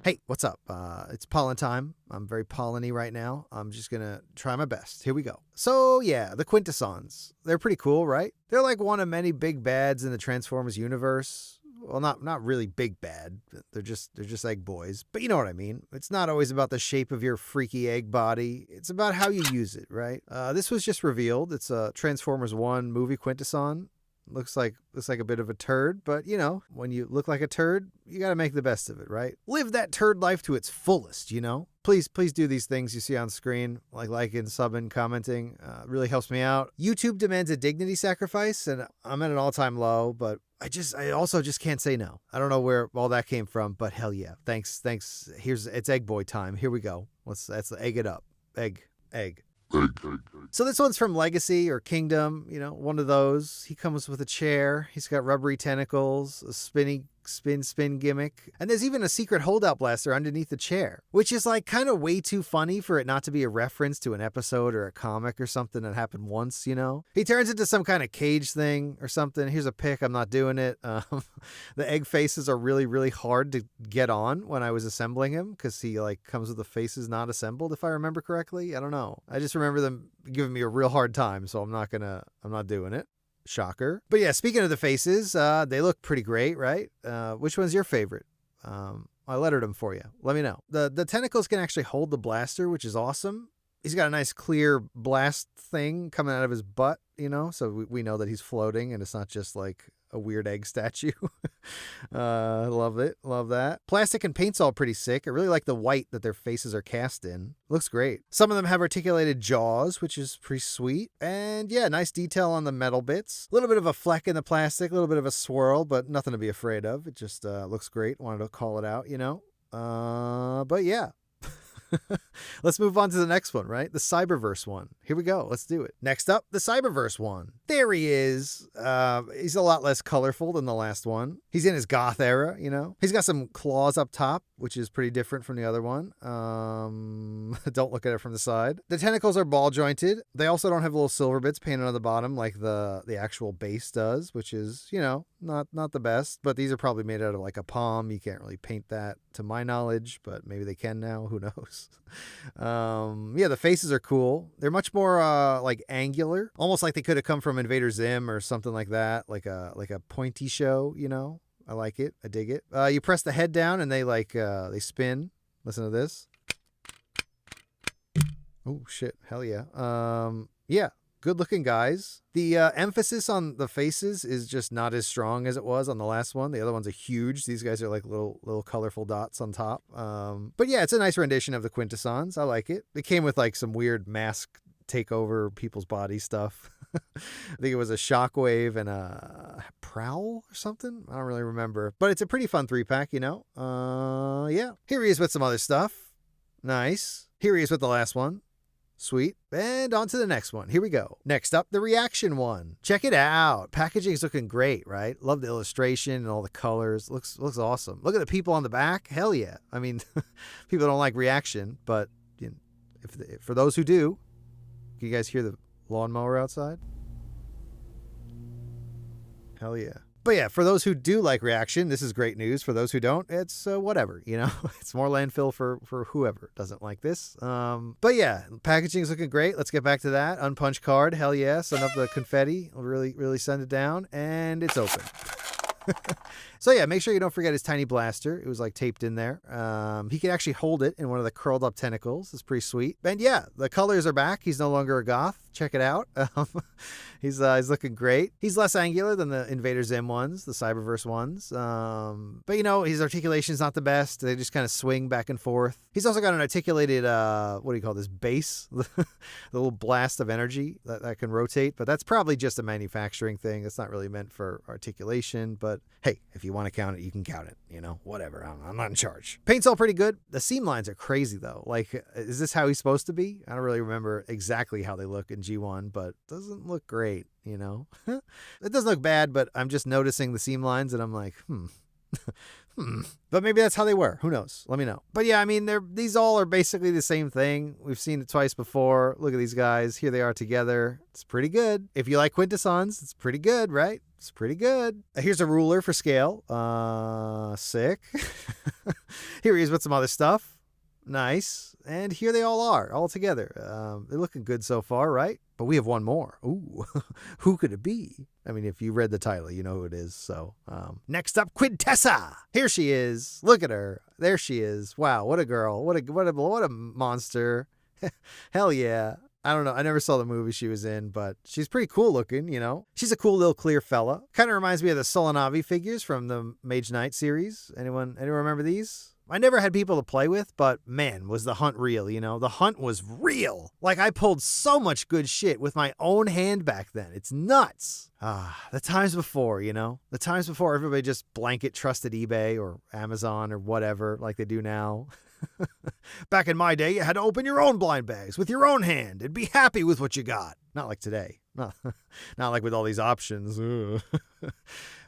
Hey, what's up? It's pollen time. I'm very polleny right now. I'm just gonna try my best. Here we go. So yeah, the Quintessons. They're pretty cool, right? They're like one of many big bads in the Transformers universe. Well, not really big bad. They're just egg boys. But you know what I mean. It's not always about the shape of your freaky egg body. It's about how you use it, right? This was just revealed. It's a Transformers 1 movie Quintesson. Looks like a bit of a turd, but you know, when you look like a turd, you gotta make the best of it, right? Live that turd life to its fullest, you know? Please do these things you see on screen, like liking, subbing, commenting. Really helps me out. YouTube demands a dignity sacrifice, and I'm at an all-time low, but I also just can't say no. I don't know where all that came from, but hell yeah. Thanks. It's egg boy time. Here we go. Let's egg it up. Egg. So this one's from Legacy or Kingdom, you know, one of those. He comes with a chair. He's got rubbery tentacles, a spin gimmick. And there's even a secret holdout blaster underneath the chair, which is like kind of way too funny for it not to be a reference to an episode or a comic or something that happened once, you know? He turns into some kind of cage thing or something. Here's a pic. I'm not doing it. The egg faces are really, really hard to get on when I was assembling him because he like comes with the faces not assembled, if I remember correctly. I don't know. I just remember them giving me a real hard time, so I'm not doing it. Shocker. But yeah, speaking of the faces, they look pretty great, right? Which one's your favorite? I lettered them for you. Let me know. The tentacles can actually hold the blaster, which is awesome. He's got a nice clear blast thing coming out of his butt, you know, so we know that he's floating and it's not just like a weird egg statue. Love it. Love that. Plastic and paint's all pretty sick. I really like the white that their faces are cast in. Looks great. Some of them have articulated jaws, which is pretty sweet. And yeah, nice detail on the metal bits. A little bit of a fleck in the plastic, a little bit of a swirl, but nothing to be afraid of. It just looks great. Wanted to call it out, you know. But yeah. Let's move on to the next one, right? The Cyberverse one. Here we go. Let's do it. Next up, the Cyberverse one. There he is. He's a lot less colorful than the last one. He's in his goth era, you know? He's got some claws up top, which is pretty different from the other one. Don't look at it from the side. The tentacles are ball jointed. They also don't have little silver bits painted on the bottom like the actual base does, which is, you know, not the best. But these are probably made out of like a palm. You can't really paint that to my knowledge, but maybe they can now. Who knows? Yeah, the faces are cool. They're much more like angular, almost like they could have come from Invader Zim or something like that, like a pointy show, you know. I like it. I dig it. You press the head down and they they spin. Listen to this. Oh shit. Hell yeah. Yeah. Good looking guys. The emphasis on the faces is just not as strong as it was on the last one. The other ones are huge. These guys are like little colorful dots on top. But yeah, it's a nice rendition of the Quintessons. I like it. It came with like some weird mask take over people's body stuff. I think it was a Shockwave and a Prowl or something. I don't really remember. But it's a pretty fun 3-pack, you know? Yeah. Here he is with some other stuff. Nice. Here he is with the last one. Sweet. And on to the next one. Here we go. Next up, the reaction one. Check it out. Packaging is looking great, right? Love the illustration and all the colors. Looks awesome. Look at the people on the back. Hell yeah. I mean, people don't like reaction, but you know, for those who do, can you guys hear the lawnmower outside? Hell yeah. But yeah, for those who do like reaction, this is great news. For those who don't, it's whatever, you know. It's more landfill for whoever doesn't like this. But yeah, packaging is looking great. Let's get back to that. Unpunched card, hell yeah. Send up the confetti. Really send it down. And it's open. So yeah, make sure you don't forget his tiny blaster. It was like taped in there. He can actually hold it in one of the curled up tentacles. It's pretty sweet. And yeah, the colors are back. He's no longer a goth. Check it out. He's looking great. He's less angular than the Invader Zim ones, the Cyberverse ones. But you know, his articulation's not the best. They just kind of swing back and forth. He's also got an articulated, what do you call this, base? The little blast of energy that can rotate. But that's probably just a manufacturing thing. It's not really meant for articulation. But hey, if you want to count it, you can count it. You know, whatever. I'm not in charge. Paint's all pretty good. The seam lines are crazy, though. Like, is this how he's supposed to be? I don't really remember exactly how they look in G1, but it doesn't look great, you know? It doesn't look bad, but I'm just noticing the seam lines, and I'm like, But maybe that's how they were. Who knows? Let me know. But yeah, I mean, these all are basically the same thing. We've seen it twice before. Look at these guys. Here they are together. It's pretty good. If you like Quintessons, it's pretty good, right? It's pretty good. Here's a ruler for scale. Sick. Here he is with some other stuff. Nice. And here they all are, all together. They're looking good so far, right? But we have one more. Ooh, who could it be? I mean, if you read the title, you know who it is. So, next up, Quintessa. Here she is. Look at her. There she is. Wow, what a girl. What a monster. Hell yeah. I don't know. I never saw the movie she was in, but she's pretty cool looking, you know. She's a cool little clear fella. Kind of reminds me of the Solanavi figures from the Mage Knight series. Anyone remember these? I never had people to play with, but man, was the hunt real, you know? The hunt was real. Like, I pulled so much good shit with my own hand back then. It's nuts. The times before, you know? The times before everybody just blanket trusted eBay or Amazon or whatever like they do now. Back in my day, you had to open your own blind bags with your own hand and be happy with what you got. Not like today. Not like with all these options.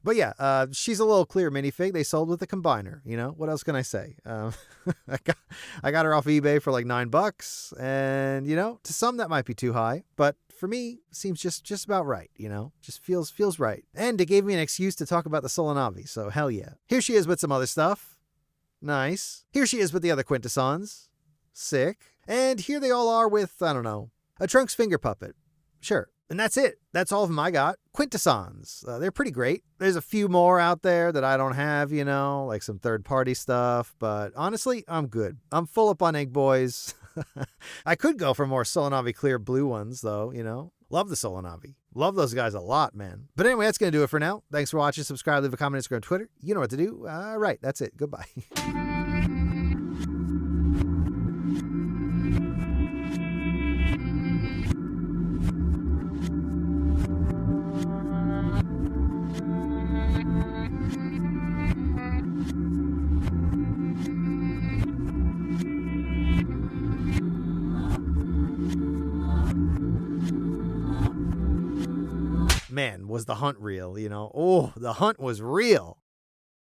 But yeah, she's a little clear minifig they sold with a combiner. You know, what else can I say? I got her off eBay for like $9, and you know, to some that might be too high, but for me, seems just about right. You know, just feels right. And it gave me an excuse to talk about the Solanavi. So hell yeah. Here she is with some other stuff. Nice. Here she is with the other Quintessons. Sick. And here they all are with, I don't know, a Trunks finger puppet. Sure. And that's it. That's all of them I got. Quintessons. They're pretty great. There's a few more out there that I don't have, you know, like some third-party stuff. But honestly, I'm good. I'm full up on Egg Boys. I could go for more Solanavi clear blue ones, though, you know. Love the Solanavi. Love those guys a lot, man. But anyway, that's going to do it for now. Thanks for watching. Subscribe, leave a comment, Instagram, Twitter. You know what to do. All right, that's it. Goodbye. Man, was the hunt real, you know? Oh, the hunt was real.